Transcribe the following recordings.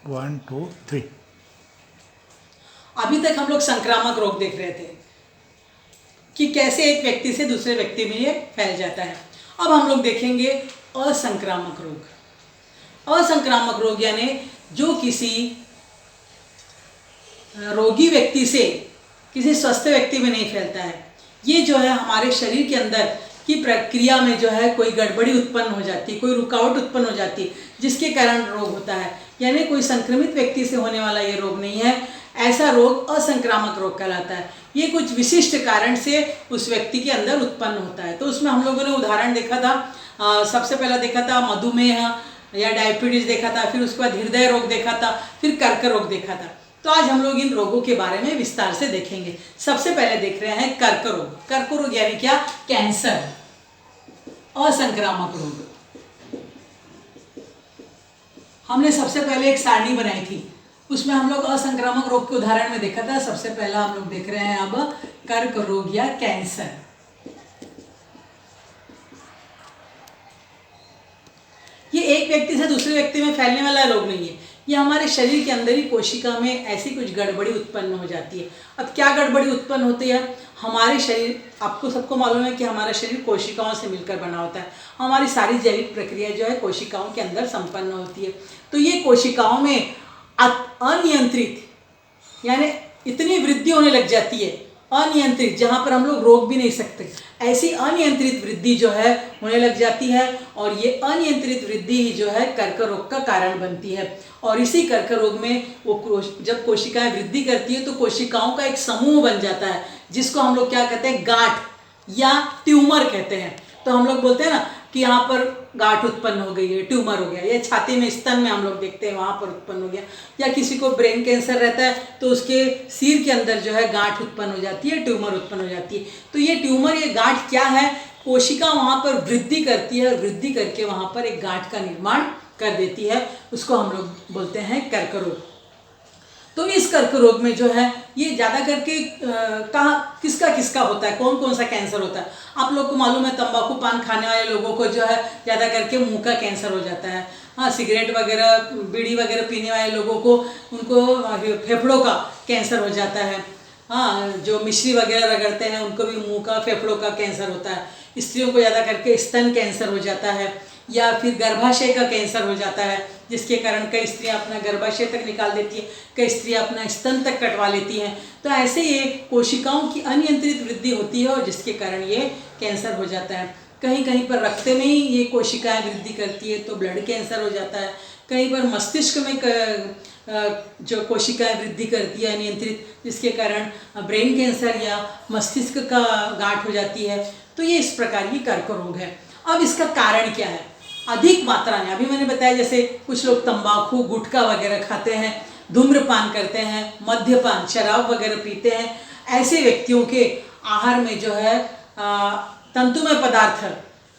1 2 3। अभी तक हम लोग संक्रामक रोग देख रहे थे कि कैसे एक व्यक्ति से दूसरे व्यक्ति में ये फैल जाता है। अब हम लोग देखेंगे असंक्रामक रोग। असंक्रामक रोग यानी जो किसी रोगी व्यक्ति से किसी स्वस्थ व्यक्ति में नहीं फैलता है। ये जो है हमारे शरीर के अंदर की प्रक्रिया में जो है कोई गड़बड़ी उत्पन्न हो जाती है, कोई रुकावट उत्पन्न हो जाती है, जिसके कारण रोग होता है। यानी कोई संक्रमित व्यक्ति से होने वाला ये रोग नहीं है, ऐसा रोग असंक्रामक रोग कहलाता है। ये कुछ विशिष्ट कारण से उस व्यक्ति के अंदर उत्पन्न होता है। तो उसमें हम लोगों ने उदाहरण देखा था, सबसे पहला देखा था मधुमेह या डायबिटीज देखा था, फिर उसके बाद हृदय रोग देखा था, फिर कर्क रोग देखा था। तो आज हम लोग इन रोगों के बारे में विस्तार से देखेंगे। सबसे पहले देख रहे हैं कर्क रोग। कर्क रोग यानी क्या? कैंसर, असंक्रामक रोग। हमने सबसे पहले एक सारणी बनाई थी, उसमें हम लोग असंक्रामक रोग के उदाहरण में देखा था। सबसे पहला हम लोग देख रहे हैं अब कर्क रोग या कैंसर। ये एक व्यक्ति से दूसरे व्यक्ति में फैलने वाला रोग नहीं है, ये हमारे शरीर के अंदर ही कोशिका में ऐसी कुछ गड़बड़ी उत्पन्न हो जाती है। अब क्या गड़बड़ी उत्पन्न होती है? हमारे शरीर, आपको सबको मालूम है कि हमारा शरीर कोशिकाओं से मिलकर बना होता है। हमारी सारी जैविक प्रक्रिया जो है कोशिकाओं के अंदर संपन्न होती है। तो ये कोशिकाओं में अनियंत्रित यानी इतनी वृद्धि होने लग जाती है, अनियंत्रित, जहाँ पर हम लोग रोक भी नहीं सकते, ऐसी अनियंत्रित वृद्धि जो है होने लग जाती है। और ये अनियंत्रित वृद्धि ही जो है कर्क रोग का कारण बनती है। और इसी कर्क रोग में वो जब कोशिकाएं वृद्धि करती है तो कोशिकाओं का एक समूह बन जाता है, जिसको हम लोग क्या कहते हैं? गांठ या ट्यूमर कहते हैं। तो हम लोग बोलते हैं ना कि यहाँ पर गांठ उत्पन्न हो गई है, ट्यूमर हो गया, या छाती में स्तन में हम लोग देखते हैं वहाँ पर उत्पन्न हो गया, या किसी को ब्रेन कैंसर रहता है तो उसके सिर के अंदर जो है गांठ उत्पन्न हो जाती है, ट्यूमर उत्पन्न हो जाती है। तो ये ट्यूमर, ये गांठ क्या है? कोशिका वहाँ पर वृद्धि करती है, वृद्धि करके वहाँ पर एक गांठ का निर्माण कर देती है, उसको हम लोग बोलते हैं कर्क रोग। तो इस कर्क रोग में जो है ये ज़्यादा करके कहाँ किसका किसका होता है, कौन कौन सा कैंसर होता है? आप लोग को मालूम है तंबाकू पान खाने वाले लोगों को जो है ज़्यादा करके मुंह का कैंसर हो जाता है। हाँ, सिगरेट वगैरह, बीड़ी वगैरह पीने वाले लोगों को, उनको फेफड़ों का कैंसर हो जाता है। हाँ, जो मिश्री वगैरह रगड़ते हैं उनको भी मुंह का, फेफड़ों का कैंसर होता है। स्त्रियों को ज़्यादा करके स्तन कैंसर हो जाता है, या फिर गर्भाशय का कैंसर हो जाता है, जिसके कारण कई स्त्रियां अपना गर्भाशय तक निकाल देती है, कई स्त्रियां अपना स्तन तक कटवा लेती हैं। तो ऐसे ये कोशिकाओं की अनियंत्रित वृद्धि होती है और जिसके कारण ये कैंसर हो जाता है। कहीं कहीं पर रक्त में ही ये कोशिकाएं वृद्धि करती है तो ब्लड कैंसर हो जाता है। कहीं पर मस्तिष्क में जो कोशिकाएं वृद्धि करती है अनियंत्रित, जिसके कारण ब्रेन कैंसर या मस्तिष्क का गांठ हो जाती है। तो ये इस प्रकार की कर्क रोग है। अब इसका कारण क्या है? अधिक मात्रा में, अभी मैंने बताया, जैसे कुछ लोग तंबाकू, गुटखा वगैरह खाते हैं, धूम्रपान करते हैं, मद्यपान, शराब वगैरह पीते हैं, ऐसे व्यक्तियों के आहार में जो है तंतुमय पदार्थ,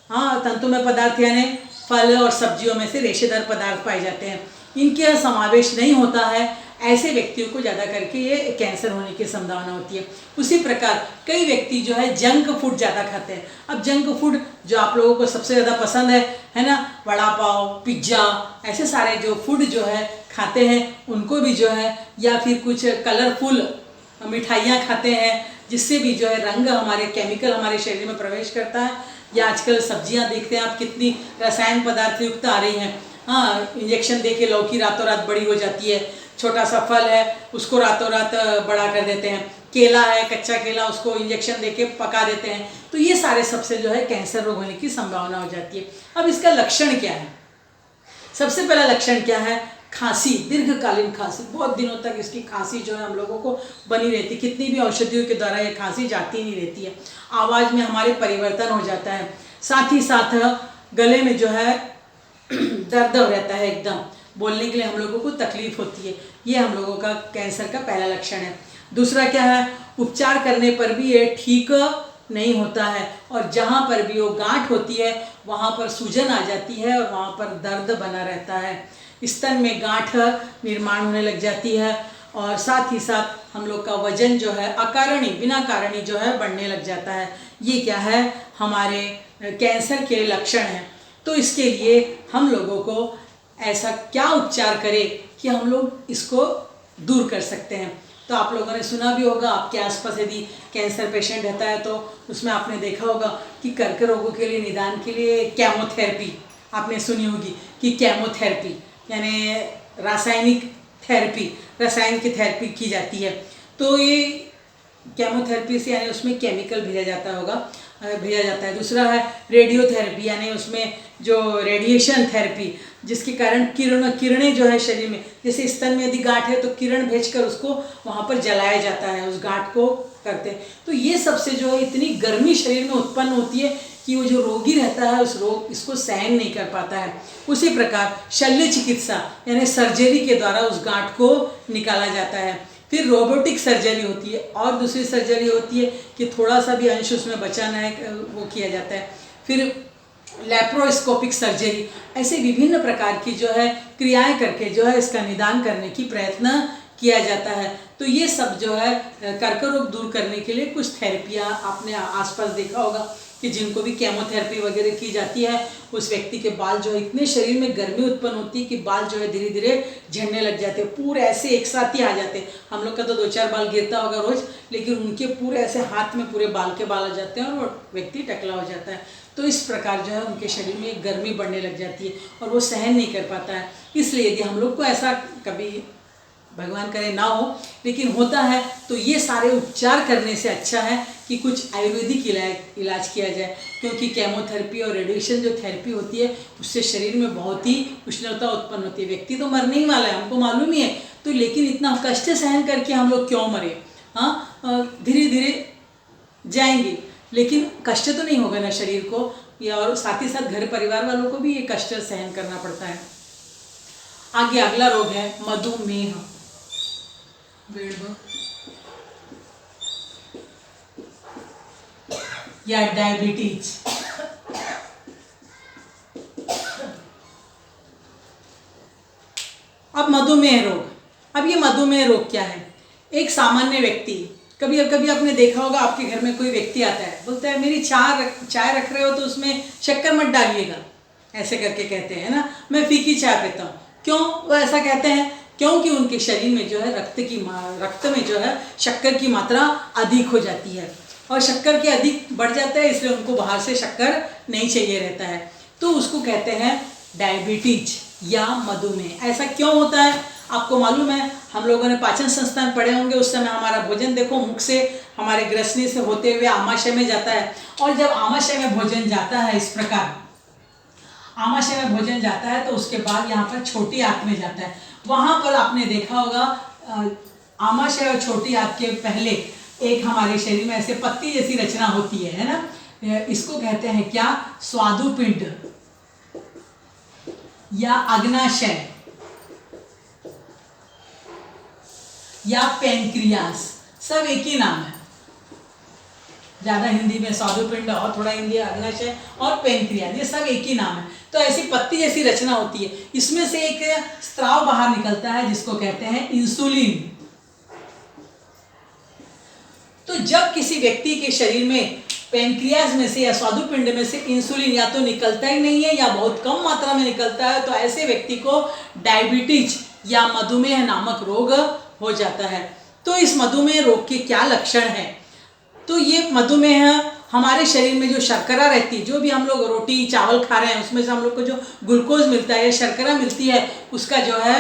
हाँ, तंतुमय पदार्थ यानी फल और सब्जियों में से रेशेदार पदार्थ पाए जाते हैं, इनके समावेश नहीं होता है। ऐसे व्यक्तियों को ज़्यादा करके ये कैंसर होने की संभावना होती है। उसी प्रकार कई व्यक्ति जो है जंक फूड ज़्यादा खाते हैं। अब जंक फूड जो आप लोगों को सबसे ज़्यादा पसंद है ना, वड़ा पाव, पिज्ज़ा, ऐसे सारे जो फूड जो है खाते हैं, उनको भी जो है, या फिर कुछ कलरफुल मिठाइयाँ खाते हैं, जिससे भी जो है रंग, हमारे केमिकल हमारे शरीर में प्रवेश करता है। या आजकल सब्जियाँ देखते हैं आप, कितनी रसायन पदार्थ युक्त आ रही हैं। हाँ, इंजेक्शन दे के लौकी रातों रात बड़ी हो जाती है, छोटा सा फल है उसको रातों रात बड़ा कर देते हैं, केला है, कच्चा केला, उसको इंजेक्शन देके पका देते हैं। तो ये सारे सबसे जो है कैंसर रोग होने की संभावना हो जाती है। अब इसका लक्षण क्या है? सबसे पहला लक्षण क्या है? खांसी, दीर्घकालीन खांसी, बहुत दिनों तक इसकी खांसी जो है हम लोगों को बनी रहती है। कितनी भी औषधियों के द्वारा ये खांसी जाती नहीं रहती है। आवाज़ में हमारे परिवर्तन हो जाता है, साथ ही साथ गले में जो है दर्द रहता है, एकदम बोलने के लिए हम लोगों को तकलीफ होती है। ये हम लोगों का कैंसर का पहला लक्षण है। दूसरा क्या है? उपचार करने पर भी ये ठीक नहीं होता है, और जहाँ पर भी वो गांठ होती है वहाँ पर सूजन आ जाती है और वहाँ पर दर्द बना रहता है। स्तन में गांठ निर्माण होने लग जाती है, और साथ ही साथ हम लोग का वजन जो है अकारणी, बिना कारणी जो है बढ़ने लग जाता है। ये क्या है? हमारे कैंसर के लक्षण हैं। तो इसके लिए हम लोगों को ऐसा क्या उपचार करें कि हम लोग इसको दूर कर सकते हैं। तो आप लोगों ने सुना भी होगा, आपके आसपास यदि कैंसर पेशेंट रहता है तो उसमें आपने देखा होगा कि कर्क रोगों के लिए निदान के लिए केमोथेरेपी आपने सुनी होगी कि केमोथेरेपी यानी रासायनिक थेरेपी, रसायन की थेरेपी की जाती है। तो ये केमोथेरेपी से यानी उसमें केमिकल भेजा जाता है। दूसरा है रेडियोथेरेपी यानी उसमें जो रेडिएशन थेरेपी जिसके कारण किरणें जो है शरीर में, जैसे स्तन में यदि गांठ है तो किरण भेजकर उसको वहाँ पर जलाया जाता है, उस गांठ को करते हैं। तो ये सबसे जो है इतनी गर्मी शरीर में उत्पन्न होती है कि वो जो रोगी रहता है उस रोग इसको सहन नहीं कर पाता है। उसी प्रकार शल्य चिकित्सा यानी सर्जरी के द्वारा उस गांठ को निकाला जाता है। फिर रोबोटिक सर्जरी होती है और दूसरी सर्जरी होती है कि थोड़ा सा भी अंश उसमें बचा ना है वो किया जाता है। फिर लैप्रोस्कोपिक सर्जरी, ऐसे विभिन्न प्रकार की जो है क्रियाएं करके जो है इसका निदान करने की प्रयत्न किया जाता है। तो ये सब जो है कर्क रोग दूर करने के लिए कुछ थेरेपियाँ आपने आसपास देखा होगा कि जिनको भी केमोथेरेपी वगैरह की जाती है उस व्यक्ति के बाल जो है इतने शरीर में गर्मी उत्पन्न होती है कि बाल जो है धीरे धीरे झड़ने लग जाते हैं, पूरे ऐसे एक साथ ही आ जाते हैं। हम लोग का तो 2-4 बाल गिरता होगा रोज, लेकिन उनके पूरे ऐसे हाथ में पूरे बाल के बाल आ जाते हैं और वो व्यक्ति टकला हो जाता है। तो इस प्रकार जो है उनके शरीर में गर्मी बढ़ने लग जाती है और वो सहन नहीं कर पाता है। इसलिए यदि हम लोग को ऐसा कभी भगवान करे ना हो लेकिन होता है तो ये सारे उपचार करने से अच्छा है कि कुछ आयुर्वेदिक इलाज किया जाए, क्योंकि केमोथेरेपी और रेडिएशन जो थेरेपी होती है उससे शरीर में बहुत ही उष्णता उत्पन्न होती है। व्यक्ति तो मरने ही वाला है, हमको मालूम ही है, तो लेकिन इतना कष्ट सहन करके हम लोग क्यों मरे। हाँ, धीरे धीरे जाएंगे लेकिन कष्ट तो नहीं होगा ना शरीर को, या और साथ ही साथ घर परिवार वालों को भी ये कष्ट सहन करना पड़ता है। आगे अगला रोग है मधुमेह या डायबिटीज। अब मधुमेह रोग, अब ये मधुमेह रोग क्या है। एक सामान्य व्यक्ति, कभी आपने देखा होगा आपके घर में कोई व्यक्ति आता है, बोलता है मेरी चाय रख रहे हो तो उसमें शक्कर मत डालिएगा, ऐसे करके कहते हैं ना, मैं फीकी चाय पीता हूँ। क्यों वो ऐसा कहते हैं? क्योंकि उनके शरीर में जो है रक्त में जो है शक्कर की मात्रा अधिक हो जाती है और शक्कर के अधिक बढ़ जाता है, इसलिए उनको बाहर से शक्कर नहीं चाहिए रहता है। तो उसको कहते हैं डायबिटीज या मधुमेह। ऐसा क्यों होता है? आपको मालूम है, हम लोगों ने पाचन संस्थान पढ़े होंगे, उस समय हमारा भोजन देखो मुख से हमारे ग्रसनी से होते हुए आमाशय में जाता है, और जब आमाशय में भोजन जाता है, इस प्रकार आमाशय में भोजन जाता है तो उसके बाद यहाँ पर छोटी आंत में जाता है। वहाँ पर आपने देखा होगा आमाशय और छोटी आंत के पहले एक हमारे शरीर में ऐसे पत्ती जैसी रचना होती है ना, इसको कहते हैं क्या? स्वादुपिंड या अग्नाशय या पेनक्रियास, सब एक ही नाम है। ज्यादा हिंदी में स्वादुपिंड और थोड़ा हिंदी अग्नाशय और पेनक्रियास, ये सब एक ही नाम है। तो ऐसी पत्ती जैसी रचना होती है, इसमें से एक स्राव बाहर निकलता है जिसको कहते हैं इंसुलिन। तो जब किसी व्यक्ति के शरीर में पेनक्रियास में से या स्वादुपिंड में से इंसुलिन या तो निकलता ही नहीं है या बहुत कम मात्रा में निकलता है, तो ऐसे व्यक्ति को डायबिटीज या मधुमेह नामक रोग हो जाता है। तो इस मधुमेह रोग के क्या लक्षण हैं? तो ये मधुमेह हमारे शरीर में जो शर्करा रहती है, जो भी हम लोग रोटी चावल खा रहे हैं उसमें से हम लोग को जो ग्लूकोज मिलता है या शर्करा मिलती है, उसका जो है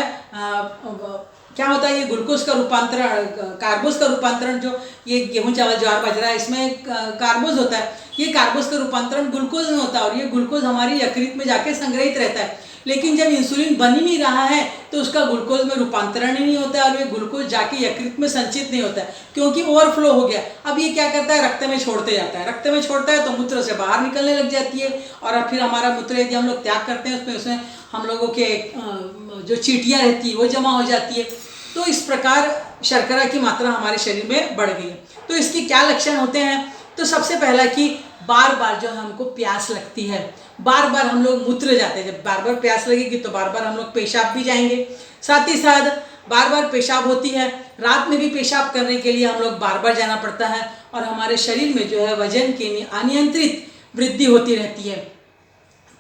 क्या होता है, ये ग्लूकोज का रूपांतरण, कार्बोज का रूपांतरण, जो ये गेहूं चावल ज्वार बाजरा है इसमें कार्बोज होता है, ये कार्बोज का रूपांतरण ग्लूकोज में होता है और ये ग्लूकोज हमारी यकृत में जाके संग्रहित रहता है। लेकिन जब इंसुलिन बन ही नहीं रहा है तो उसका ग्लूकोज में रूपांतरण ही नहीं होता है और ये ग्लूकोज जाके यकृत में संचित नहीं होता है, क्योंकि ओवरफ्लो हो गया। अब ये क्या करता है? रक्त में छोड़ते जाता है, रक्त में छोड़ता है तो मूत्र से बाहर निकलने लग जाती है, और फिर हमारा मूत्र यदि हम लोग त्याग करते हैं उसमें हम लोगों के जो चींटियाँ रहती है वो जमा हो जाती है। तो इस प्रकार शर्करा की मात्रा हमारे शरीर में बढ़ गई है। तो इसके क्या लक्षण होते हैं? तो सबसे पहला कि बार बार जो हमको प्यास लगती है, बार बार हम लोग मूत्र जाते हैं। जब बार बार प्यास लगेगी तो बार बार हम लोग पेशाब भी जाएंगे, साथ ही साथ बार बार पेशाब होती है, रात में भी पेशाब करने के लिए हम लोग बार बार जाना पड़ता है, और हमारे शरीर में जो है वजन की अनियंत्रित वृद्धि होती रहती है।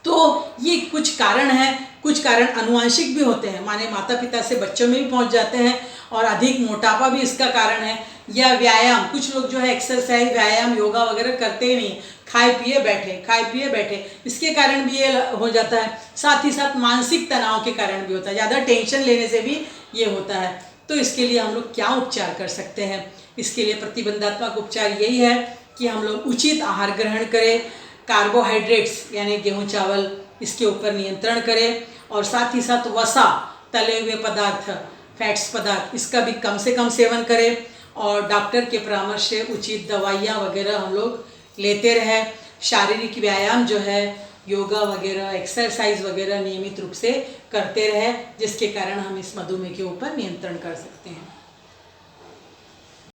तो ये कुछ कारण हैं कुछ कारण अनुवांशिक भी होते हैं, माने माता पिता से बच्चों में भी पहुंच जाते हैं, और अधिक मोटापा भी इसका कारण है। या व्यायाम, कुछ लोग जो है एक्सरसाइज, व्यायाम, योगा वगैरह करते ही नहीं, खाए पिए बैठे, इसके कारण भी ये हो जाता है। साथ ही साथ मानसिक तनाव के कारण भी होता है, ज़्यादा टेंशन लेने से भी ये होता है। तो इसके लिए हम लोग क्या उपचार कर सकते हैं? इसके लिए प्रतिबंधात्मक उपचार यही है कि हम लोग उचित आहार ग्रहण करें, कार्बोहाइड्रेट्स यानी गेहूँ चावल इसके ऊपर नियंत्रण करें, और साथ ही साथ वसा, तले हुए पदार्थ, फैट्स पदार्थ, इसका भी कम से कम सेवन करें, और डॉक्टर के परामर्श से उचित दवाइयाँ वगैरह हम लोग लेते रहें। शारीरिक व्यायाम जो है, योगा वगैरह, एक्सरसाइज वगैरह नियमित रूप से करते रहें, जिसके कारण हम इस मधुमेह के ऊपर नियंत्रण कर सकते हैं।